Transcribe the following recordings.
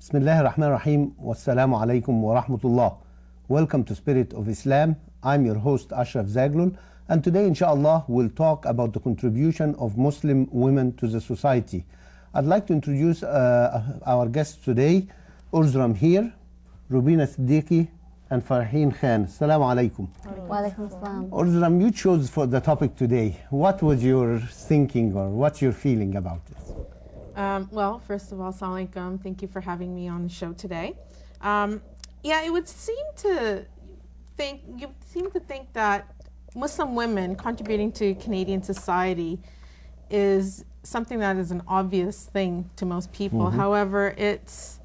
Bismillah ar-Rahman ar-Rahim. Wassalamu alaikum wa rahmatullah. Welcome to Spirit of Islam. I'm your host Ashraf Zaghloul, and today inshallah we'll talk about the contribution of Muslim women to the society. I'd like to introduce our guests today, Urzram here, Rubina Siddiqui, and Farheen Khan. Assalamu alaikum. Wa alaikum assalam. Urzram, you chose for the topic today. What was your thinking or what's your feeling about this? Well, first of all, assalamu alaikum. Thank you for having me on the show today. It would seem to think that Muslim women contributing to Canadian society is something that is an obvious thing to most people. Mm-hmm. However, it's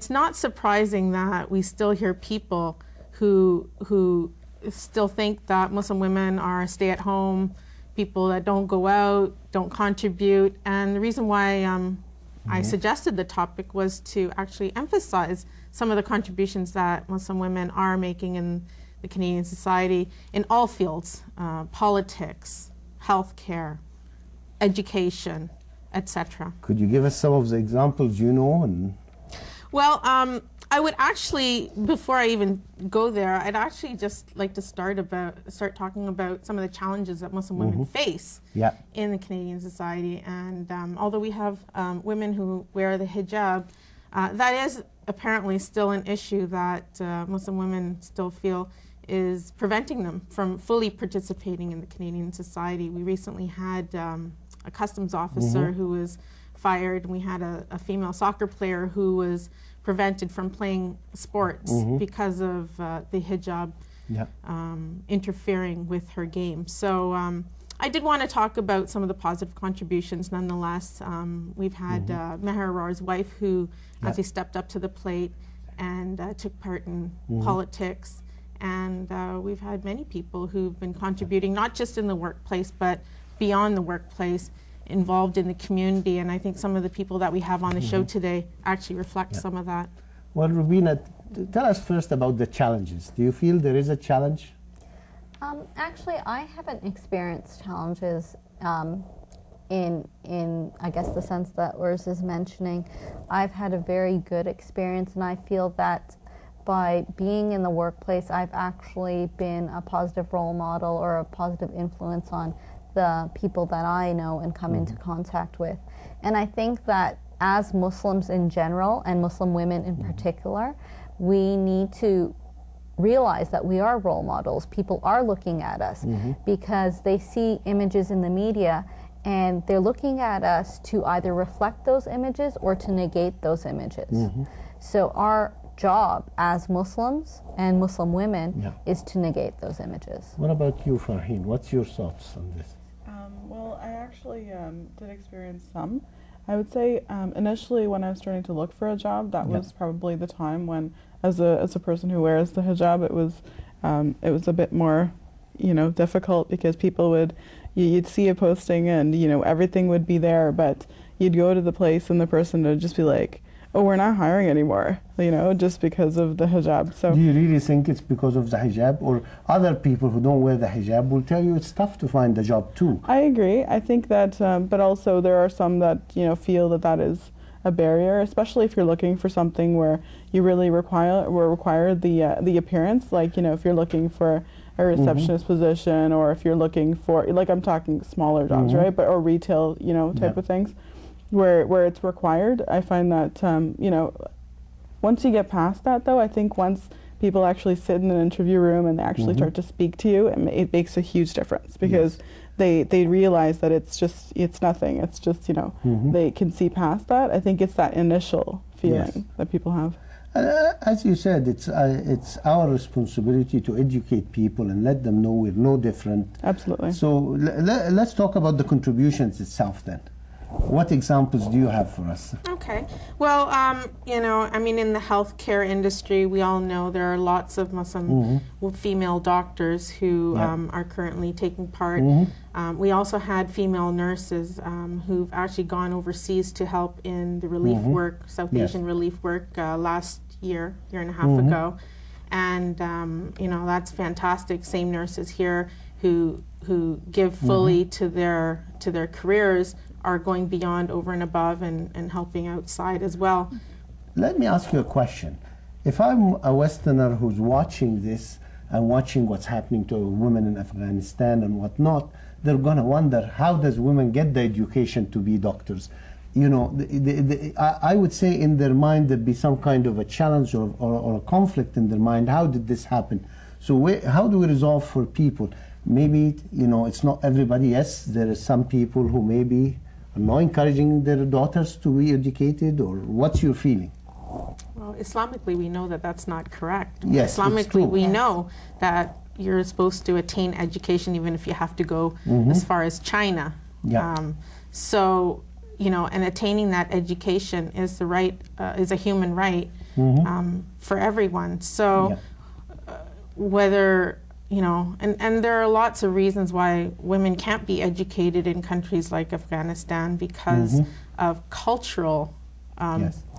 not surprising that we still hear people who still think that Muslim women are stay-at-home, people that don't go out, don't contribute. And the reason why I suggested the topic was to actually emphasize some of the contributions that Muslim women are making in the Canadian society in all fields, politics, healthcare, education, etc. Could you give us some of the examples you know? Well, I would actually, before I even go there, I'd actually just like to start talking about some of the challenges that Muslim women face in the Canadian society. And although we have women who wear the hijab, that is apparently still an issue that Muslim women still feel is preventing them from fully participating in the Canadian society. We recently had a customs officer who was fired, and we had a female soccer player who was prevented from playing sports because of the hijab interfering with her game. So I did want to talk about some of the positive contributions nonetheless. We've had Meher Arar's wife who actually stepped up to the plate and took part in politics. And we've had many people who've been contributing, not just in the workplace, but beyond the workplace, involved in the community. And I think some of the people that we have on the show today actually reflect some of that. Well, Rubina, tell us first about the challenges. Do you feel there is a challenge? Actually, I haven't experienced challenges in I guess the sense that Urs is mentioning. I've had a very good experience, and I feel that by being in the workplace, I've actually been a positive role model or a positive influence on the people that I know and come into contact with. And I think that as Muslims in general, and Muslim women in particular, we need to realize that we are role models. People are looking at us because they see images in the media and they're looking at us to either reflect those images or to negate those images. So our job as Muslims and Muslim women is to negate those images. What about you, Farheen? What's your thoughts on this? Well, I actually did experience some. I would say initially when I was starting to look for a job, that was probably the time when, as a person who wears the hijab, it was a bit more, difficult, because people would, you'd see a posting and everything would be there, but you'd go to the place and the person would just be like, oh, we're not hiring anymore, just because of the hijab. So do you really think it's because of the hijab, or other people who don't wear the hijab will tell you it's tough to find a job too? I agree. I think that, but also there are some that feel that is a barrier, especially if you're looking for something where you really require the appearance. Like if you're looking for a receptionist position, or if you're looking for, like, I'm talking smaller jobs, right? But or retail, type of things. Where it's required. I find that, once you get past that, though, I think once people actually sit in an interview room and they actually start to speak to you, it makes a huge difference, because they realize that it's nothing. It's just, they can see past that. I think it's that initial feeling that people have. As you said, it's our responsibility to educate people and let them know we're no different. Absolutely. So let's talk about the contributions itself then. What examples do you have for us? Okay. Well, in the healthcare industry, we all know there are lots of Muslim female doctors who are currently taking part. We also had female nurses who've actually gone overseas to help in the relief work, South Asian relief work, last year and a half ago. And, that's fantastic. Same nurses here who give fully to their careers are going beyond, over and above, and helping outside as well. let me ask you a question. If I'm a Westerner who's watching this and watching what's happening to women in Afghanistan and whatnot, they're going to wonder, how does women get the education to be doctors? You know, I would say in their mind there'd be some kind of a challenge or a conflict in their mind. How did this happen? So how do we resolve for people? Maybe, you know, it's not everybody. Yes, there are some people who maybe are not encouraging their daughters to be educated, or what's your feeling? Well, Islamically, we know that that's not correct. Yes, Islamically, we know that you're supposed to attain education even if you have to go as far as China. Yeah. So, you know, and attaining that education is the right, is a human right for everyone. So whether, you know, and there are lots of reasons why women can't be educated in countries like Afghanistan because of cultural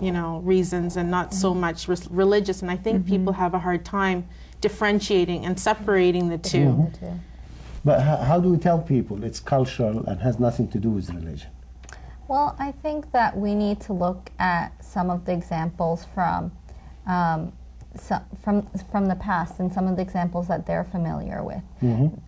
you know, reasons and not so much religious. And I think people have a hard time differentiating and separating the two. But how do we tell people it's cultural and has nothing to do with religion? Well, I think that we need to look at some of the examples from the past and some of the examples that they're familiar with.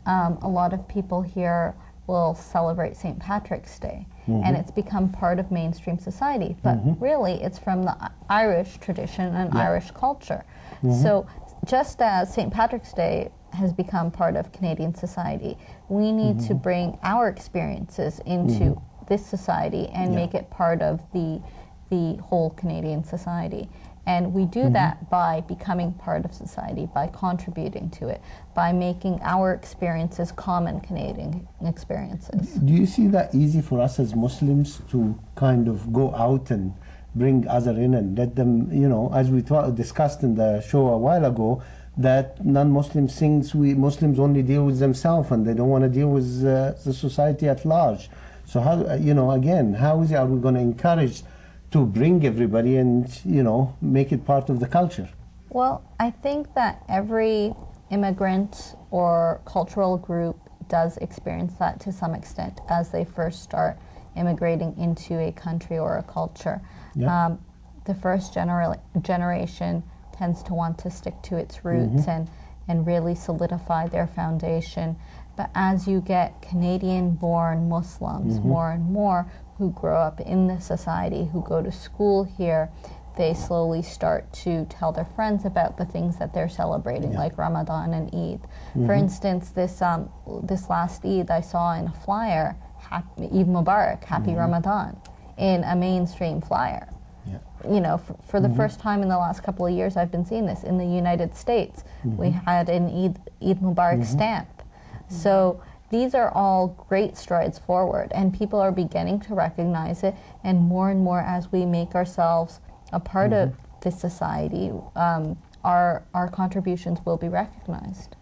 A lot of people here will celebrate St. Patrick's Day, and it's become part of mainstream society. But really, it's from the Irish tradition and Irish culture. So just as St. Patrick's Day has become part of Canadian society, we need to bring our experiences into this society and make it part of the whole Canadian society. And we do that by becoming part of society, by contributing to it, by making our experiences common Canadian experiences. Do you see that easy for us as Muslims to kind of go out and bring others in and let them, you know, as we discussed in the show a while ago, that non-Muslim things, we Muslims only deal with themselves and they don't want to deal with the society at large. So how, you know, again, how are we going to encourage to bring everybody and, you know, make it part of the culture? Well, I think that every immigrant or cultural group does experience that to some extent as they first start immigrating into a country or a culture. The first generation tends to want to stick to its roots and really solidify their foundation. But as you get Canadian-born Muslims more and more who grow up in this society, who go to school here, they slowly start to tell their friends about the things that they're celebrating, like Ramadan and Eid. For instance, this last Eid, I saw in a flyer, Eid Mubarak, Happy Ramadan, in a mainstream flyer. You know, for the first time in the last couple of years, I've been seeing this. In the United States, we had an Eid Mubarak stamp. So these are all great strides forward, and people are beginning to recognize it, and more as we make ourselves a part of this society, our contributions will be recognized.